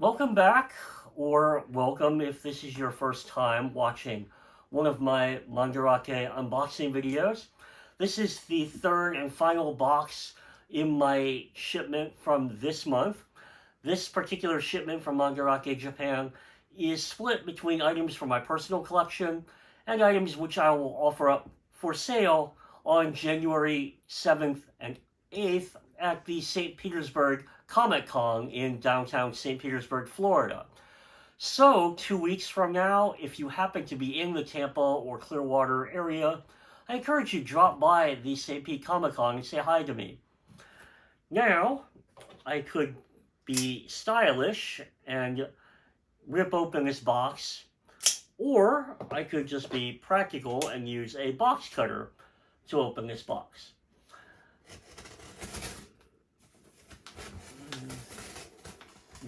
Welcome back, or welcome if this is your first time watching one of my Mandarake unboxing videos. This is the third and final box in my shipment from this month. This particular shipment from Mandarake, Japan is split between items from my personal collection and items which I will offer up for sale on January 7th and 8th at the St. Petersburg Comic-Con in downtown St. Petersburg, Florida. So, 2 weeks from now, if you happen to be in the Tampa or Clearwater area, I encourage you to drop by the St. Pete Comic-Con and say hi to me. Now, I could be stylish and rip open this box, or I could just be practical and use a box cutter to open this box.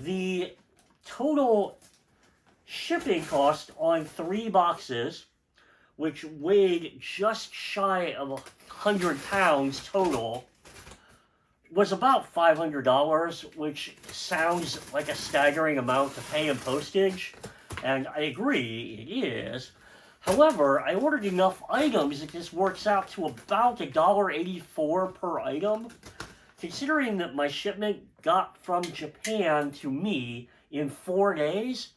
The total shipping cost on 3 boxes, which weighed just shy of 100 pounds total, was about $500, which sounds like a staggering amount to pay in postage, and I agree, it is. However, I ordered enough items that this works out to about $1.84 per item. Considering that my shipment got from Japan to me in 4 days,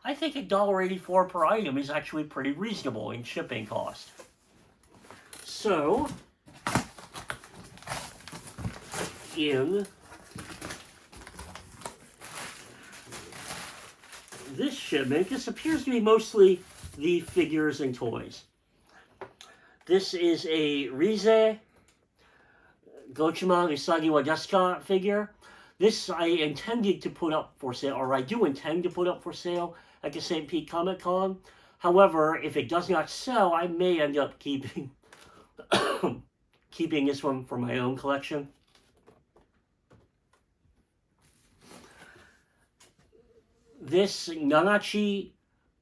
I think $1.84 per item is actually pretty reasonable in shipping cost. So, in this shipment, this appears to be mostly the figures and toys. This is a Rize Gochiman Usagi wa desu ka figure. This I intended to put up for sale, or I do intend to put up for sale at the St. Pete Comic-Con. However, if it does not sell, I may end up keeping keeping this one for my own collection. This Nanachi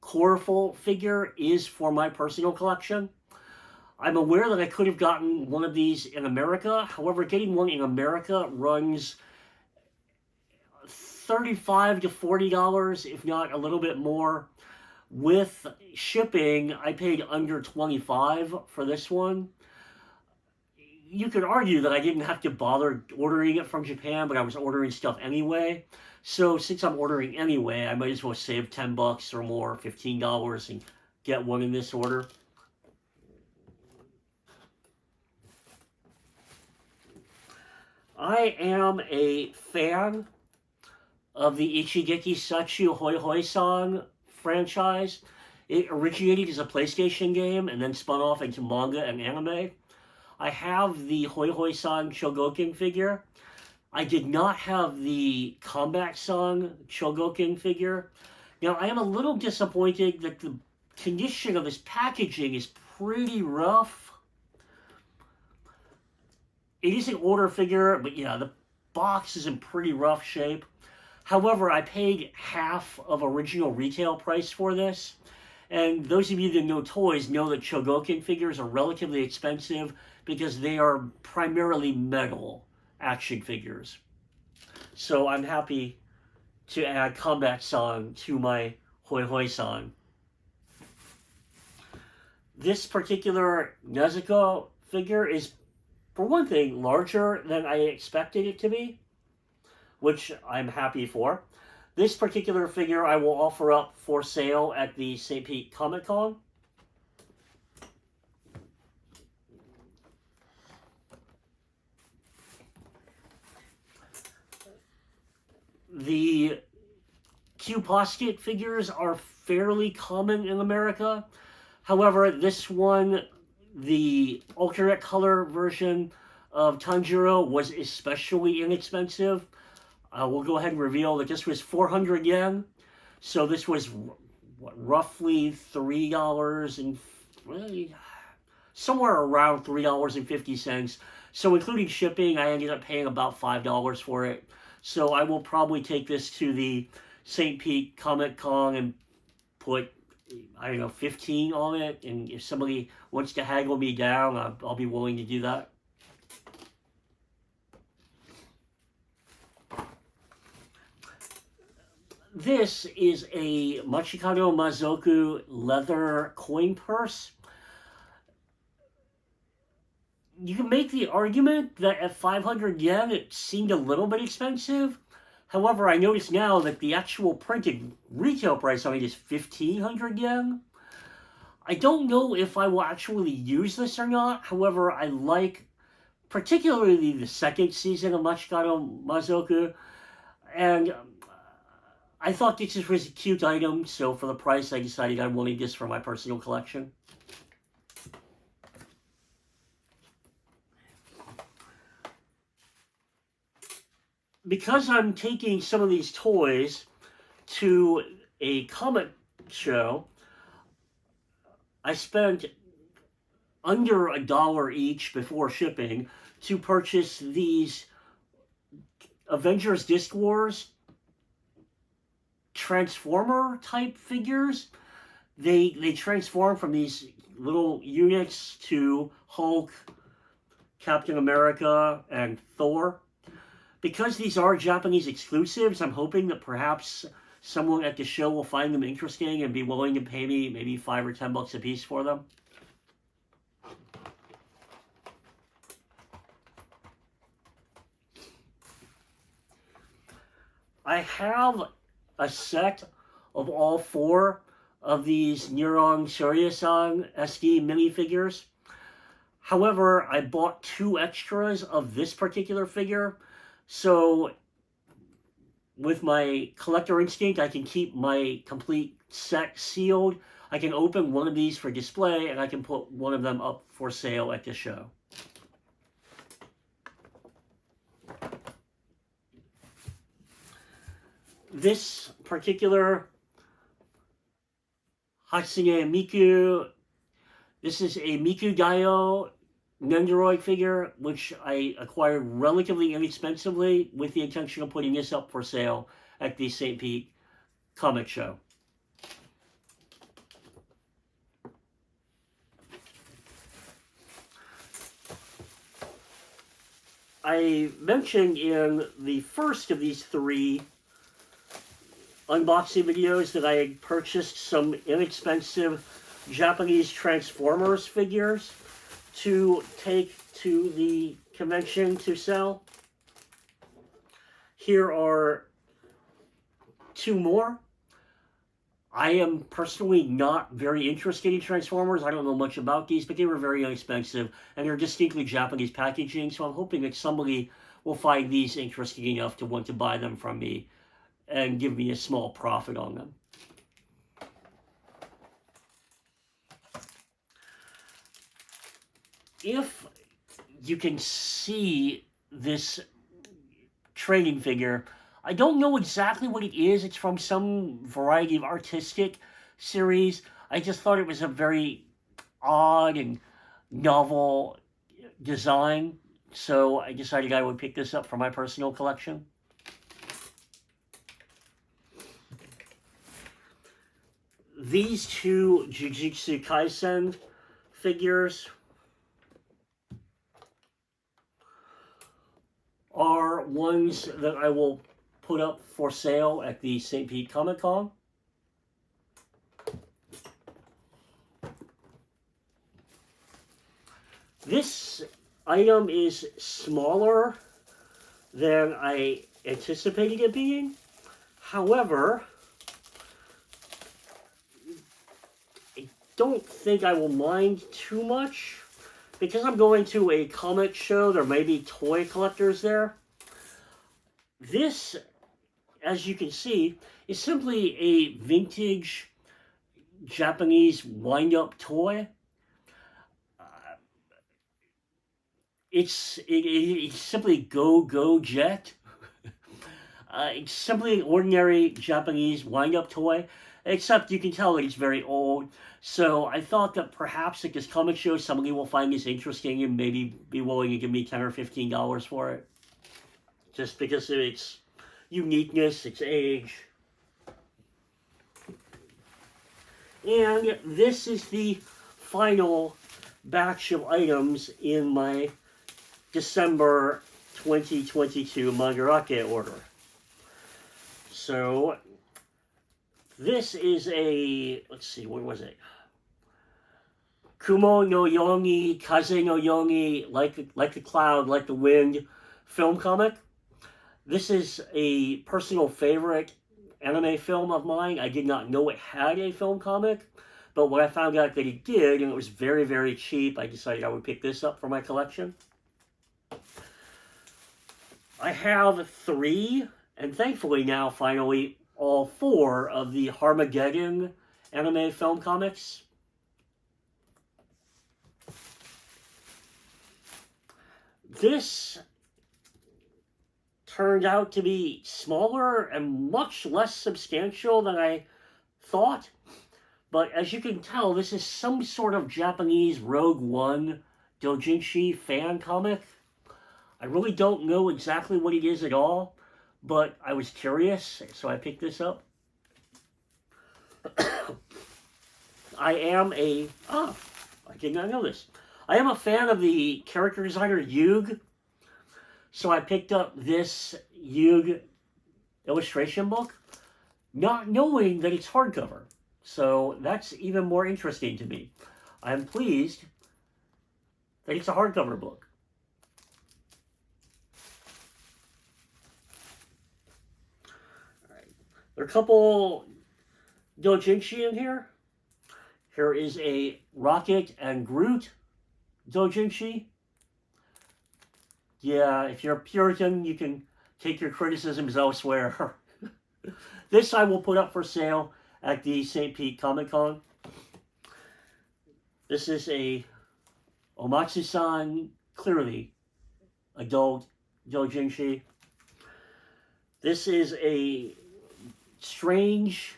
Corfu figure is for my personal collection. I'm aware that I could have gotten one of these in America. However, getting one in America runs $35 to $40, if not a little bit more. With shipping, I paid under $25 for this one. You could argue that I didn't have to bother ordering it from Japan, but I was ordering stuff anyway. So since I'm ordering anyway, I might as well save $10 or more, $15, and get one in this order. I am a fan of the Ichigeki Sachu Hoi Hoi San franchise. It originated as a PlayStation game and then spun off into manga and anime. I have the Hoi Hoi San Chogokin figure. I did not have the Combat San Chogokin figure. Now, I am a little disappointed that the condition of this packaging is pretty rough. It is an order figure, but yeah, the box is in pretty rough shape. However, I paid half of original retail price for this. And those of you that know toys know that Chogokin figures are relatively expensive because they are primarily metal action figures. So I'm happy to add Combat San to my Hoi Hoi San. This particular Nezuko figure is, for one thing, larger than I expected it to be, which I'm happy for. This particular figure I will offer up for sale at the St. Pete Comic-Con. The Q-Posket figures are fairly common in America. However, this one, the alternate color version of Tanjiro, was especially inexpensive. We'll go ahead and reveal that this was 400 yen. So this was roughly $3 and somewhere around $3.50. So including shipping, I ended up paying about $5 for it. So I will probably take this to the St. Pete Comic-Con and put, I don't know, 15 on it. And if somebody wants to haggle me down, I'll be willing to do that. This is a Machikado Mazoku leather coin purse. You can make the argument that at 500 yen it seemed a little bit expensive. However, I notice now that the actual printed retail price on it is 1500 yen. I don't know if I will actually use this or not. However, I like particularly the second season of Machikado Mazoku, and I thought this was a cute item, so for the price I decided I wanted this for my personal collection. Because I'm taking some of these toys to a comic show, I spent under $1 each before shipping to purchase these Avengers Disc Wars Transformer type figures. They transform from these little units to Hulk, Captain America, and Thor. Because these are Japanese exclusives, I'm hoping that perhaps someone at the show will find them interesting and be willing to pay me maybe $5 or $10 a piece for them. I have a set of all 4 of these Neuron Shoryu-san SD minifigures. However, I bought 2 extras of this particular figure, so with my collector instinct, I can keep my complete set sealed. I can open one of these for display, and I can put one of them up for sale at the show. This particular Hatsune Miku, this is a Miku Daio Nendoroid figure, which I acquired relatively inexpensively with the intention of putting this up for sale at the St. Pete Comic Show. I mentioned in the first of these 3 unboxing videos that I had purchased some inexpensive Japanese Transformers figures to take to the convention to sell. Here are 2 more. I am personally not very interested in Transformers. I don't know much about these, but they were very inexpensive, and they're distinctly Japanese packaging, so I'm hoping that somebody will find these interesting enough to want to buy them from me and give me a small profit on them. If you can see this trading figure, I don't know exactly what it is. It's from some variety of artistic series. I just thought it was a very odd and novel design, so I decided I would pick this up for my personal collection. These 2 Jujutsu Kaisen figures are ones that I will put up for sale at the St. Pete Comic Con. This item is smaller than I anticipated it being. However, I don't think I will mind too much. Because I'm going to a comic show, there may be toy collectors there. This, as you can see, is simply a vintage Japanese wind-up toy. It's simply Go Jet. It's simply an ordinary Japanese wind-up toy, except you can tell that it's very old. So I thought that perhaps at this comic show, somebody will find this interesting and maybe be willing to give me $10 or $15 for it. Just because of its uniqueness, its age. And this is the final batch of items in my December 2022 Mandarake order. So This is a, let's see, what was it? Kumo no Yongi, Kaze no Yongi, like the cloud, like the wind film comic. This is a personal favorite anime film of mine. I did not know it had a film comic, but when I found out that it did, and it was very, very cheap, I decided I would pick this up for my collection. I have 3, and thankfully now, finally, all 4 of the Harmageddon anime film comics. This turned out to be smaller and much less substantial than I thought. But as you can tell, this is some sort of Japanese Rogue One doujinshi fan comic. I really don't know exactly what it is at all, but I was curious, so I picked this up. I did not know this. I am a fan of the character designer Yuge, so I picked up this Yuge illustration book, not knowing that it's hardcover. So that's even more interesting to me. I'm pleased that it's a hardcover book. All right. There are a couple doujinshi in here. Here is a Rocket and Groot doujinshi. Yeah, if you're a Puritan, you can take your criticisms elsewhere. This I will put up for sale at the St. Pete Comic Con. This is a Omatsu-san, clearly adult doujinshi. This is a strange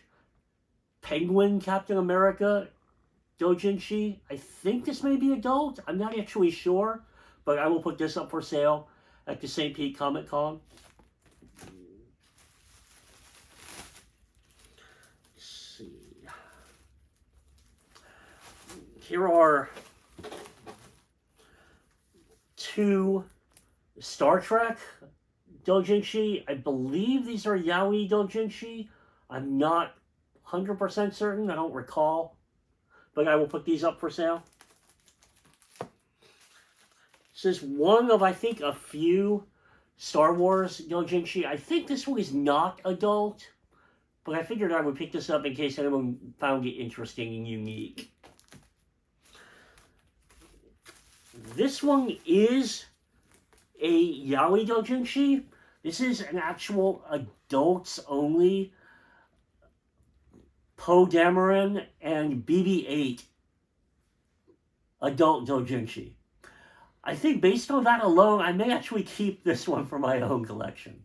penguin Captain America doujinshi. I think this may be adult. I'm not actually sure, but I will put this up for sale at the St. Pete Comic Con. Let's see. Here are 2 Star Trek doujinshi. I believe these are yaoi doujinshi. I'm not 100% certain. I don't recall. But I will put these up for sale. This is one of, I think, a few Star Wars doujinshi. I think this one is not adult, but I figured I would pick this up in case anyone found it interesting and unique. This one is a yaoi doujinshi. This is an actual adults-only Poe Dameron and BB-8 adult doujinshi. I think based on that alone, I may actually keep this one for my own collection.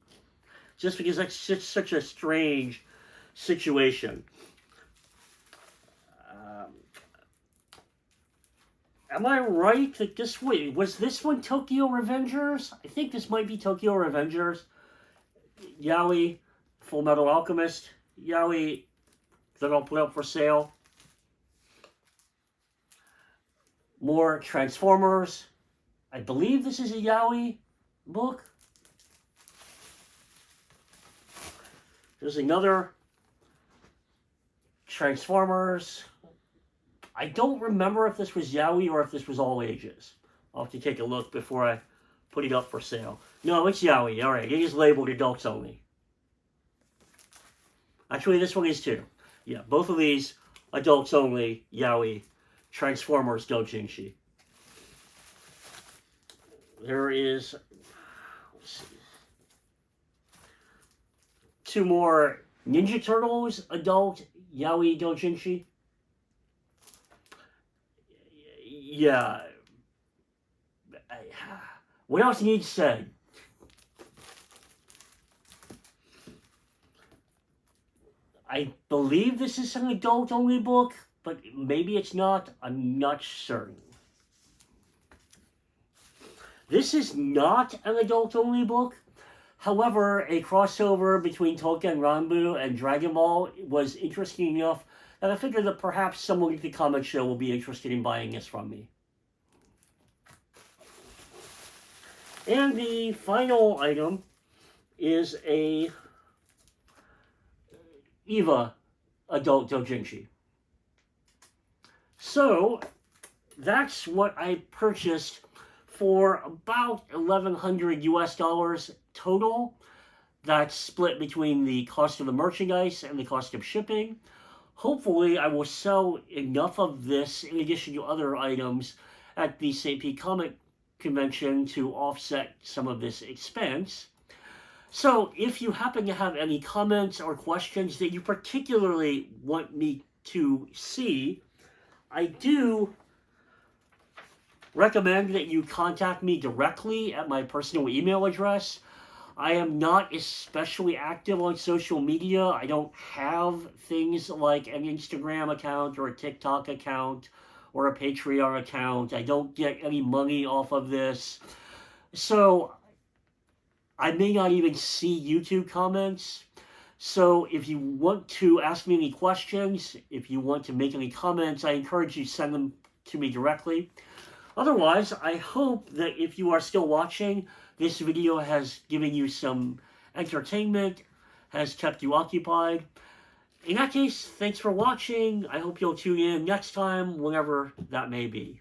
Just because that's just such a strange situation. Am I right that this one, was this one Tokyo Revengers? I think this might be Tokyo Revengers. Yaoi, Full Metal Alchemist, yaoi that I'll put up for sale. More Transformers. I believe this is a yaoi book. There's another Transformers. I don't remember if this was yaoi or if this was all ages. I'll have to take a look before I put it up for sale. No, it's yaoi. All right, it is labeled adults only. Actually, this one is too. Yeah, both of these adults only yaoi Transformers doujinshi. There is, let's see, 2 more Ninja Turtles adult yaoi doujinshi. Yeah. What else needs said? I believe this is an adult-only book, but maybe it's not. I'm not certain. This is not an adult-only book. However, a crossover between Touken Ranbu and Dragon Ball was interesting enough that I figured that perhaps someone at the comic show will be interested in buying this from me. And the final item is a Eva adult doujinshi. So that's what I purchased for about 1,100 US dollars total. That's split between the cost of the merchandise and the cost of shipping. Hopefully, I will sell enough of this in addition to other items at the St. Pete Comic Convention to offset some of this expense. So, if you happen to have any comments or questions that you particularly want me to see, I do recommend that you contact me directly at my personal email address. I am not especially active on social media. I don't have things like an Instagram account or a TikTok account or a Patreon account. I don't get any money off of this. So I may not even see YouTube comments. So if you want to ask me any questions, if you want to make any comments, I encourage you to send them to me directly. Otherwise, I hope that if you are still watching, this video has given you some entertainment, has kept you occupied. In that case, thanks for watching. I hope you'll tune in next time, whenever that may be.